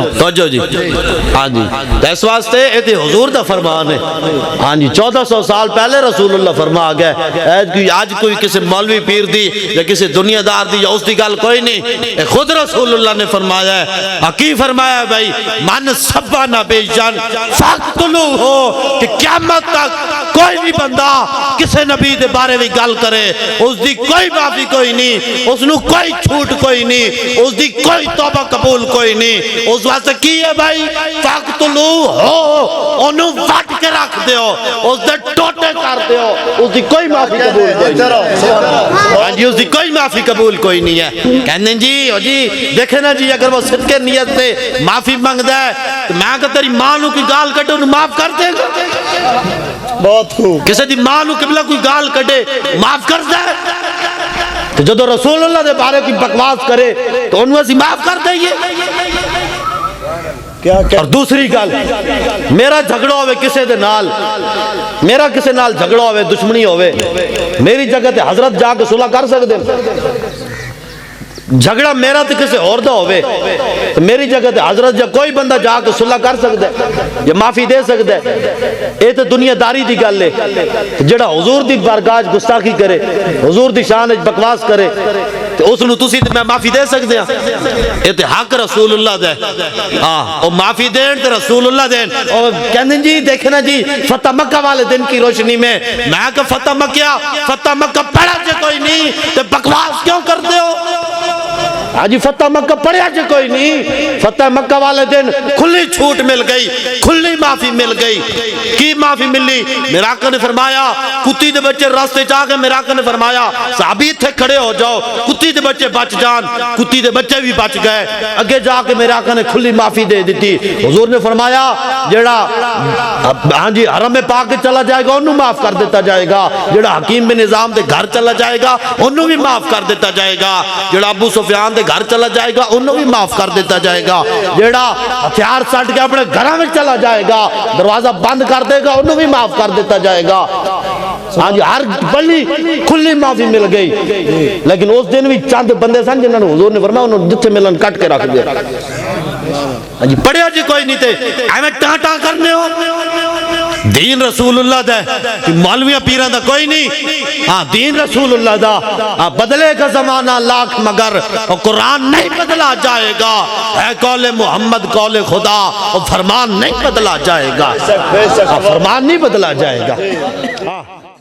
توجہ جی ہاں جی اس واسطے یہ حضور دا فرمان ہے ہاں جی 1400 سال پہلے رسول اللہ فرما گیا آج کوئی کسی مولوی پیر دی یا کسی دنیا دار دی یا اس دی گل کوئی نہیں خود رسول اللہ نے فرمایا ہے حقی فرمایا ہے بھائی من سبانا بے جان فاقتلو ہو کہ قیامت تک کوئی بھی بندہ کسی نبی دے بارے بھی گل کرے اس دی کوئی معافی کوئی نہیں اس نو کوئی چھوٹ کوئی نہیں اس دی کوئی توبہ قبول کوئی نہیں اس واسطے کی ہے بھائی فاقتلو ہو انہوں وٹ کے رکھ دیو اس دے ٹوٹے کر دیو اس دی کوئی معافی قبول کوئی نہیں اس دی کوئی معافی قبول کوئی نہیں ہے کہنے جی دیکھیں نا جی اگر وہ صدقے نیت سے معافی مانگدا ہے تو میں کہ تیری ماں نو کی گال کٹے انہوں معاف کر دے گا بہت خوب کسی دی ماں نو قبلہ کوئی گال کٹے معاف کر دے تو جدو رسول اللہ دے بارے کی بکواس کرے تو انہوں سے معاف کر دے اور دوسری گل میرا جھگڑا ہوئے کسے دے نال میرا کسے نال جھگڑا ہوئے دشمنی ہوئے میری جگہ تے حضرت جا کے صلح کر سکتے جھگڑا میرا تے کسے اور دا ہوئے میری جگہ تے حضرت جا کوئی بندہ جا کے صلح کر سکتے یا معافی دے سکتے اے تے دنیا داری دی گل ہے جڑا حضور دی بارگاہ گستاخی کرے حضور دی شان بکواس کرے تو اس نو تسی تے میں معافی دے سکتے ہیں اے تے حق رسول اللہ دے او معافی دین تے رسول اللہ دین اور کہنے جی دیکھنا جی فتح مکہ والے دن کی روشنی میں کہ فتح مکہ پڑھا جے کوئی نہیں تے بکواس کیوں کر دے ہو آجی فتح مکہ پڑھیا جے کوئی نہیں فتح مکہ والے دن کھلی چھوٹ مل گئی کھلی معافی مل گئی کی معافی ملی میرا آقا نے فرمایا کتی دے بچے راستے چاہ کے میرا آقا نے فرمایا صحابی تھے کھڑے ہو جاؤ کتی دے بچے بچ جان کتی دے بچے بھی بچ گئے اگے جا کے میرا آقا نے کھلی معافی دے دیتی حضور نے فرمایا جڑا ہاں جی حرم پاک چلا جائے گا انہوں معاف کر دیتا جائے گا جڑا حکیم بن نظام دے گھر چلا جائے گا انہوں بھی معاف کر دیتا جائے گا جڑا ابو سفیان دے گھر چلا جائے گا انہوں بھی معاف کر دیتا جائے گا جیڑا ہتھیار سٹ کے اپنے گھروں میں چلا جائے گا دروازہ بند کر دے گا انہوں بھی معاف کر دیتا جائے گا ہاں جی ہر بڑی کھلی معافی مل گئی لیکن اس دن بھی چند بندے سن جنہوں نے حضور نے فرمایا انہوں جتھے ملن کٹ کے رکھ دیا ہاں جی پڑھیا جی کوئی نہیں تے ایویں ٹاں کرنے ہو دین رسول اللہ دا مولویاں پیران دا کوئی نہیں ہاں دین رسول اللہ دا بدلے کا زمانہ لاکھ مگر اور قرآن نہیں بدلا جائے گا اے قول محمد قول خدا اور فرمان نہیں بدلا جائے گا فرمان نہیں بدلا جائے گا